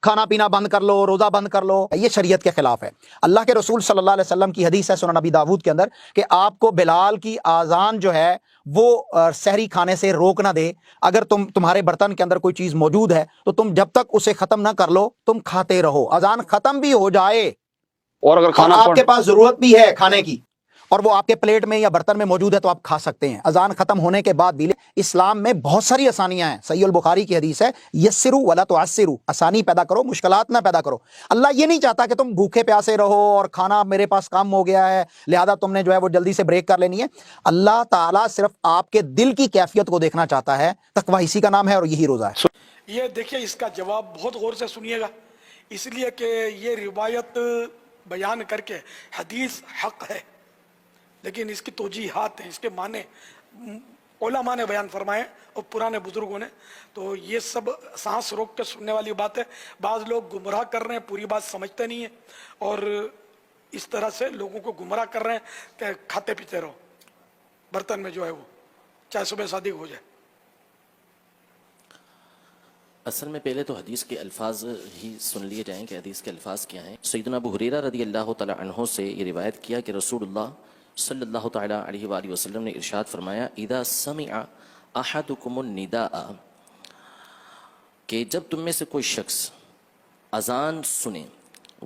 کھانا پینا بند کر لو، روزہ بند کر لو، یہ شریعت کے خلاف ہے۔ اللہ کے رسول صلی اللہ علیہ وسلم کی حدیث ہے سنن نبی داود کے اندر کہ آپ کو بلال کی اذان جو ہے وہ سحری کھانے سے روک نہ دے، اگر تمہارے برتن کے اندر کوئی چیز موجود ہے تو تم جب تک اسے ختم نہ کر لو تم کھاتے رہو، اذان ختم بھی ہو جائے اور اگر اور کھانا آپ کے پاس ضرورت بھی ہے کھانے کی اور وہ آپ کے پلیٹ میں یا برتن میں موجود ہے تو آپ کھا سکتے ہیں اذان ختم ہونے کے بعد بھی۔ اسلام میں بہت ساری آسانیاں ہیں، صحیح البخاری کی حدیث ہے یسروا ولا تعسروا، آسانی پیدا کرو مشکلات نہ پیدا کرو۔ اللہ یہ نہیں چاہتا کہ تم بھوکے پیاسے رہو اور کھانا میرے پاس کم ہو گیا ہے لہذا تم نے جو ہے وہ جلدی سے بریک کر لینی ہے۔ اللہ تعالیٰ صرف آپ کے دل کی کیفیت کو دیکھنا چاہتا ہے، تقویٰ اسی کا نام ہے اور یہی روزہ ہے۔ یہ دیکھیے اس کا جواب بہت غور سے سنیے گا، اس لیے کہ یہ روایت بیان کر کے حدیث حق ہے لیکن اس کی توجیحات ہیں، اس کے معنی علماء نے بیان فرمائے اور پرانے بزرگوں نے، تو یہ سب سانس روک کے سننے والی بات ہے۔ بعض لوگ گمراہ کر رہے ہیں، پوری بات سمجھتے نہیں ہیں اور اس طرح سے لوگوں کو گمراہ کر رہے ہیں کہ کھاتے پیتے رہو برتن میں جو ہے وہ چاہے صبح صادق ہو جائے۔ اصل میں پہلے تو حدیث کے الفاظ ہی سن لیے جائیں کہ حدیث کے الفاظ کیا ہیں۔ سیدنا ابو ہریرہ رضی اللہ تعالی عنہ سے یہ روایت کیا کہ رسول اللہ صلی اللہ تعالی علیہ وآلہ وسلم نے ارشاد فرمایا اذا سمع احدکم النداء، کہ جب تم میں سے کوئی شخص اذان سنے،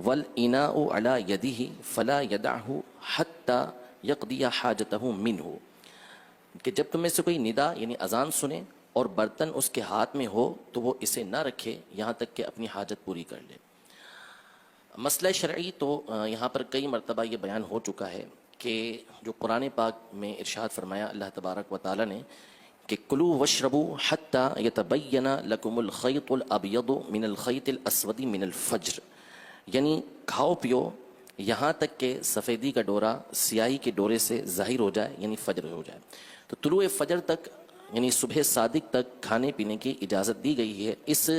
والاناء علی یدہ فلا یدعہ حتی یقضی حاجتہ منہ، کہ جب تم میں سے کوئی ندا یعنی اذان سنے اور برتن اس کے ہاتھ میں ہو تو وہ اسے نہ رکھے یہاں تک کہ اپنی حاجت پوری کر لے۔ مسئلہ شرعی تو یہاں پر کئی مرتبہ یہ بیان ہو چکا ہے کہ جو قرآن پاک میں ارشاد فرمایا اللہ تبارک و تعالی نے کہ کلوا واشربوا حتی یتبین لکم الخیط الابیض من الخیط الاسود من الفجر، یعنی کھاؤ پیو یہاں تک کہ سفیدی کا ڈورا سیاہی کے ڈورے سے ظاہر ہو جائے یعنی فجر ہو جائے۔ تو طلوع فجر تک یعنی صبح صادق تک کھانے پینے کی اجازت دی گئی ہے۔ اس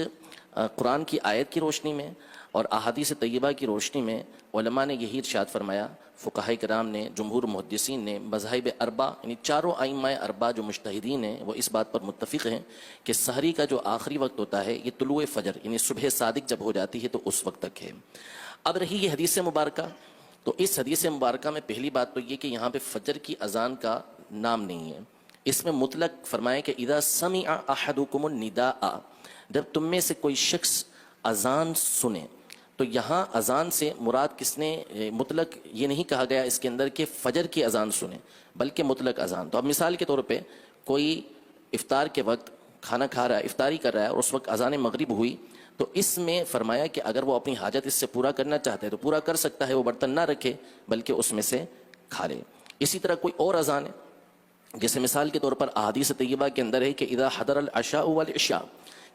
قرآن کی آیت کی روشنی میں اور احادیث طیبہ کی روشنی میں علماء نے یہی ارشاد فرمایا، فقہاء کرام نے، جمہور محدثین نے، مذاہب اربع یعنی چاروں ائمہ اربع جو مجتہدین ہیں وہ اس بات پر متفق ہیں کہ سحری کا جو آخری وقت ہوتا ہے یہ طلوع فجر یعنی صبح صادق جب ہو جاتی ہے تو اس وقت تک ہے۔ اب رہی یہ حدیث مبارکہ، تو اس حدیث مبارکہ میں پہلی بات تو یہ کہ یہاں پہ فجر کی اذان کا نام نہیں ہے، اس میں مطلق فرمائے کہ اذا سمع احدکم النداء، جب تم میں سے کوئی شخص اذان سنے، تو یہاں اذان سے مراد کس نے مطلق یہ نہیں کہا گیا اس کے اندر کہ فجر کی اذان سنے بلکہ مطلق اذان۔ تو اب مثال کے طور پہ کوئی افطار کے وقت کھانا کھا رہا ہے، افطاری کر رہا ہے اور اس وقت اذان مغرب ہوئی، تو اس میں فرمایا کہ اگر وہ اپنی حاجت اس سے پورا کرنا چاہتا ہے تو پورا کر سکتا ہے، وہ برتن نہ رکھے بلکہ اس میں سے کھا لے۔ اسی طرح کوئی اور اذان ہے، جیسے مثال کے طور پر احادیث طیبہ کے اندر ہے کہ اذا حضر العشاء والعشاء،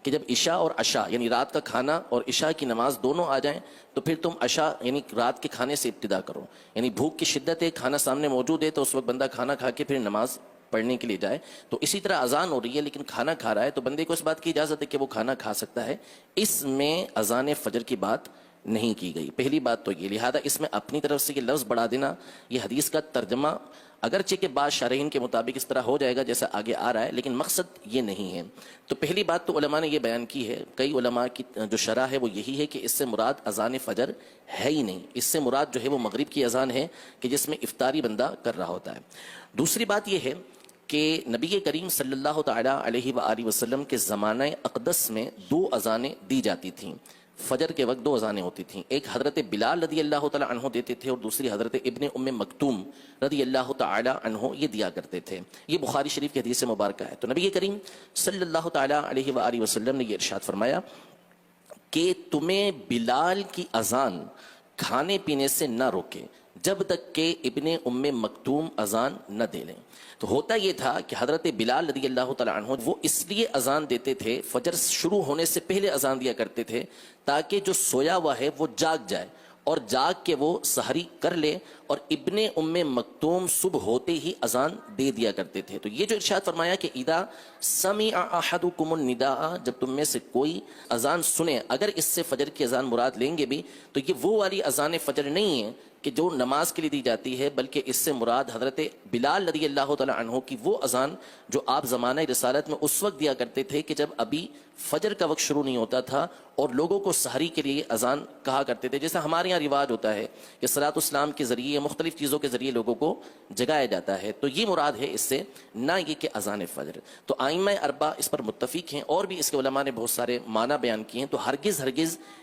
کہ جب عشاء اور عشاء یعنی رات کا کھانا اور عشاء کی نماز دونوں آ جائیں تو پھر تم عشاء یعنی رات کے کھانے سے ابتدا کرو، یعنی بھوک کی شدت ہے، کھانا سامنے موجود ہے تو اس وقت بندہ کھانا کھا کے پھر نماز پڑھنے کے لیے جائے۔ تو اسی طرح اذان ہو رہی ہے لیکن کھانا کھا رہا ہے تو بندے کو اس بات کی اجازت ہے کہ وہ کھانا کھا سکتا ہے، اس میں اذان فجر کی بات نہیں کی گئی۔ پہلی بات تو یہ، لہذا اس میں اپنی طرف سے یہ لفظ بڑھا دینا یہ حدیث کا ترجمہ اگرچہ کہ بعض شارحین کے مطابق اس طرح ہو جائے گا جیسا آگے آ رہا ہے لیکن مقصد یہ نہیں ہے۔ تو پہلی بات تو علماء نے یہ بیان کی ہے، کئی علماء کی جو شرح ہے وہ یہی ہے کہ اس سے مراد اذان فجر ہے ہی نہیں، اس سے مراد جو ہے وہ مغرب کی اذان ہے کہ جس میں افطاری بندہ کر رہا ہوتا ہے۔ دوسری بات یہ ہے کہ نبی کریم صلی اللہ تعالی علیہ وآلہ وسلم کے زمانہ اقدس میں دو اذانیں دی جاتی تھیں، فجر کے وقت دو اذانیں ہوتی تھیں، ایک حضرت بلال رضی اللہ تعالی عنہ دیتے تھے اور دوسری حضرت ابن ام مکتوم رضی اللہ تعالی عنہ یہ دیا کرتے تھے۔ یہ بخاری شریف کی حدیث مبارکہ ہے۔ تو نبی کریم صلی اللہ تعالی علیہ وآلہ وسلم نے یہ ارشاد فرمایا کہ تمہیں بلال کی اذان کھانے پینے سے نہ روکے جب تک کہ ابن ام مکتوم اذان نہ دے لیں۔ تو ہوتا یہ تھا کہ حضرت بلال رضی اللہ تعالیٰ عنہ وہ اس لیے اذان دیتے تھے، فجر شروع ہونے سے پہلے اذان دیا کرتے تھے تاکہ جو سویا ہوا ہے وہ جاگ جائے اور جاگ کے وہ سحری کر لے، اور ابن ام مکتوم صبح ہوتے ہی اذان دے دیا کرتے تھے۔ تو یہ جو ارشاد فرمایا کہ اذا سمع احدکم النداء، جب تم میں سے کوئی اذان سنے، اگر اس سے فجر کی اذان مراد لیں گے بھی تو یہ وہ والی اذان فجر نہیں ہے کہ جو نماز کے لیے دی جاتی ہے بلکہ اس سے مراد حضرت بلال رضی اللہ تعالی عنہ کی وہ اذان جو آپ زمانہ رسالت میں اس وقت دیا کرتے تھے کہ جب ابھی فجر کا وقت شروع نہیں ہوتا تھا اور لوگوں کو سحری کے لیے اذان کہا کرتے تھے. جیسا ہمارے یہاں رواج ہوتا ہے کہ صلاۃ السلام کے ذریعے مختلف چیزوں کے ذریعے لوگوں کو جگایا جاتا ہے, تو یہ مراد ہے اس سے, نہ یہ کہ اذان فجر. تو ائمہ اربعہ اس پر متفق ہیں اور بھی اس کے علماء نے بہت سارے معنی بیان کیے ہیں. تو ہرگز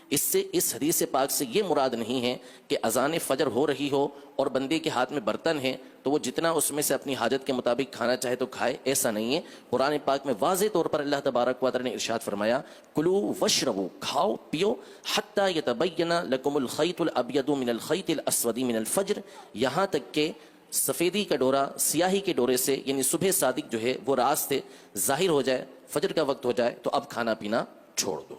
اس سے اس حدیث پاک سے یہ مراد نہیں ہے کہ اذان فجر ہو رہی ہو اور بندے کے ہاتھ میں برتن ہے تو وہ جتنا اس میں سے اپنی حاجت کے مطابق کھانا چاہے تو کھائے, ایسا نہیں ہے. قرآن پاک میں واضح طور پر اللہ تبارک و تعالی نے ارشاد فرمایا کلو وشربو, کھاؤ پیو, حتی یتبین لکم الخیط الابیض من الخیط الاسود من الفجر, یہاں تک کہ سفیدی کا ڈورا سیاہی کے ڈورے سے یعنی صبح صادق جو ہے وہ رات سے ظاہر ہو جائے, فجر کا وقت ہو جائے تو اب کھانا پینا چھوڑ دو.